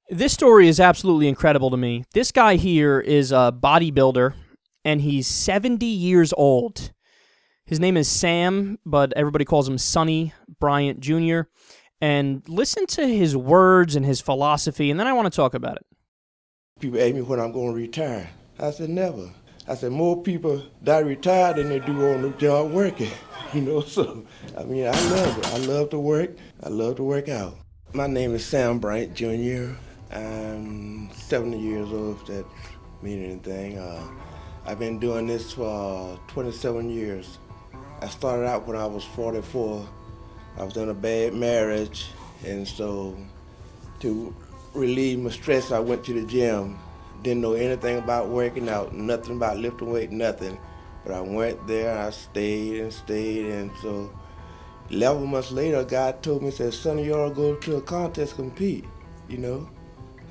This story is absolutely incredible to me. This guy here is a bodybuilder, and he's 70 years old. His name is Sam, but everybody calls him Sonny Bryant Jr. And listen to his words and his philosophy, and then I want to talk about it. People ask me when I'm going to retire. I said, never. I said, more people die retired than they do on the job working. So, I love it. I love to work. I love to work out. My name is Sam Bryant Jr. I'm 70 years old, if that means anything. I've been doing this for 27 years. I started out when I was 44. I was in a bad marriage, and so to relieve my stress, I went to the gym. Didn't know anything about working out, nothing about lifting weight, nothing. But I went there, I stayed, and so 11 months later, God told me, said, Sonny, you ought to go to a contest, compete,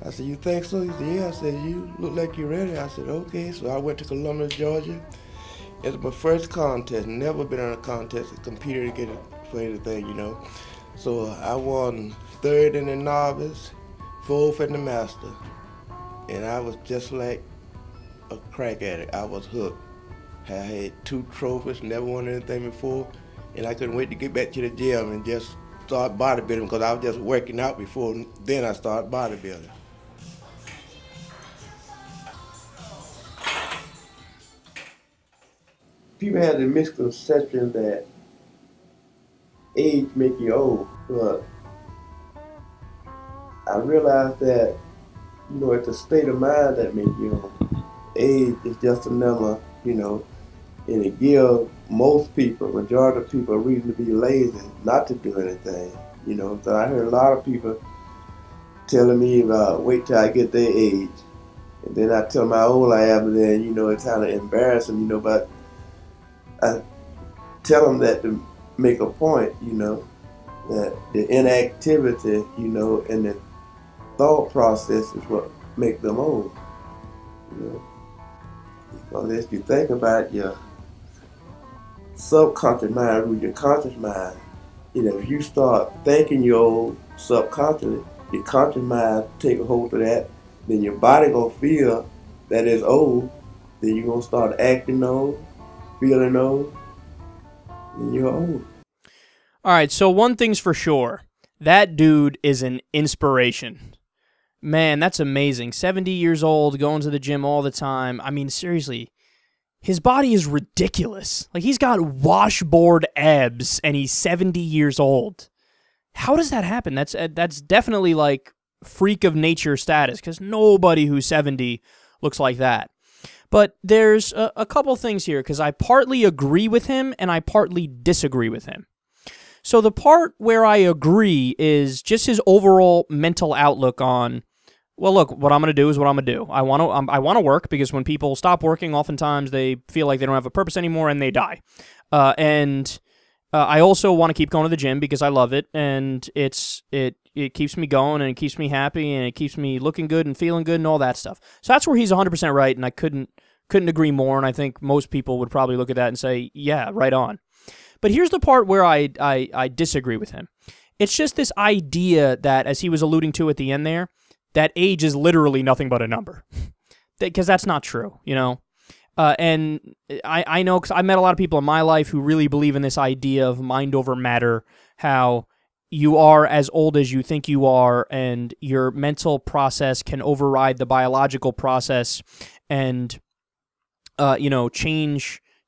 I said, you think so? He said, yeah. I said, you look like you're ready. I said, okay. So I went to Columbus, Georgia. It was my first contest, never been on a contest, competed to get it for anything, So I won third in the novice, fourth in the master. And I was just like a crack addict. I was hooked. I had 2 trophies, never won anything before, and I couldn't wait to get back to the gym and just start bodybuilding because I was just working out before. Then I started bodybuilding. People had the misconception that age make you old, but I realized that, it's a state of mind that makes you old. Age is just a number, and it gives most people, majority of people, a reason to be lazy, not to do anything, So I heard a lot of people telling me about wait till I get their age. And then I tell them how old I am, and then, it's kind of embarrassing, but I tell them that to make a point, that the inactivity, and the thought process is what makes them old, Because if you think about your subconscious mind with your conscious mind, if you start thinking you're old subconsciously, your conscious mind take a hold of that, then your body gonna feel that it's old, then you're gonna start acting old, feeling old, and you're old. All right, so one thing's for sure. That dude is an inspiration. Man, that's amazing. 70 years old, going to the gym all the time. I mean, seriously, his body is ridiculous. Like, he's got washboard abs, and he's 70 years old. How does that happen? That's definitely, like, freak of nature status, because nobody who's 70 looks like that. But there's a couple things here, because I partly agree with him, and I partly disagree with him. So the part where I agree is just his overall mental outlook on, well, look, what I'm going to do is what I'm going to do. I want to work, because when people stop working, oftentimes they feel like they don't have a purpose anymore and they die. I also want to keep going to the gym because I love it, and it keeps me going, and it keeps me happy, and it keeps me looking good and feeling good and all that stuff. So that's where he's 100% right, and I couldn't agree more, and I think most people would probably look at that and say, yeah, right on. But here's the part where I disagree with him. It's just this idea that, as he was alluding to at the end there, that age is literally nothing but a number. Because that's not true, And I know, because I met a lot of people in my life who really believe in this idea of mind over matter, how you are as old as you think you are, and your mental process can override the biological process and,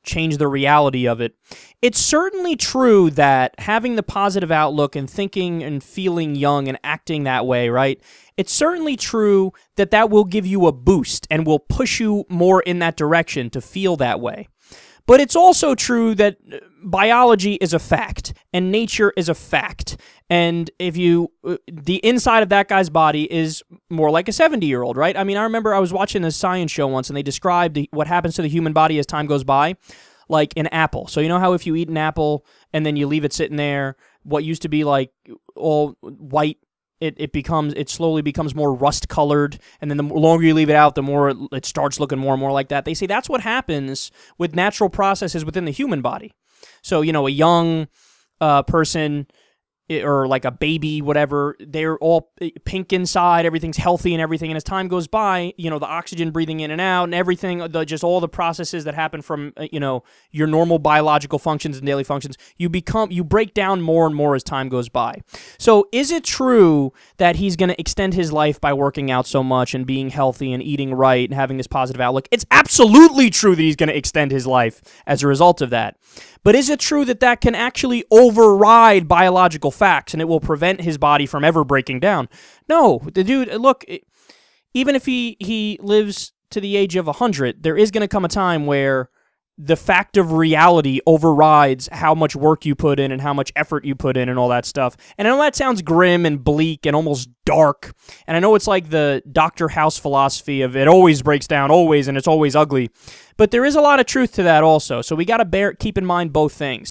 change the reality of it. It's certainly true that having the positive outlook and thinking and feeling young and acting that way, right? It's certainly true that that will give you a boost and will push you more in that direction to feel that way. But it's also true that biology is a fact and nature is a fact. And the inside of that guy's body is more like a 70-year-old, right? I mean, I remember I was watching a science show once, and they described what happens to the human body as time goes by, like an apple. So you know how if you eat an apple and then you leave it sitting there, what used to be like all white, it slowly becomes more rust-colored, and then the longer you leave it out, the more it starts looking more and more like that. They say that's what happens with natural processes within the human body. So, a young person or like a baby, whatever, they're all pink inside, everything's healthy and everything, and as time goes by, you know, the oxygen breathing in and out and everything, just all the processes that happen from, you know, your normal biological functions and daily functions, you break down more and more as time goes by. So is it true that he's going to extend his life by working out so much and being healthy and eating right and having this positive outlook? It's absolutely true that he's going to extend his life as a result of that. But is it true that that can actually override biological facts and it will prevent his body from ever breaking down? No. The dude, look, even if he lives to the age of 100, there is going to come a time where the fact of reality overrides how much work you put in and how much effort you put in and all that stuff. And I know that sounds grim and bleak and almost dark. And I know it's like the Dr. House philosophy of it always breaks down, always, and it's always ugly. But there is a lot of truth to that also. So we got to keep in mind both things.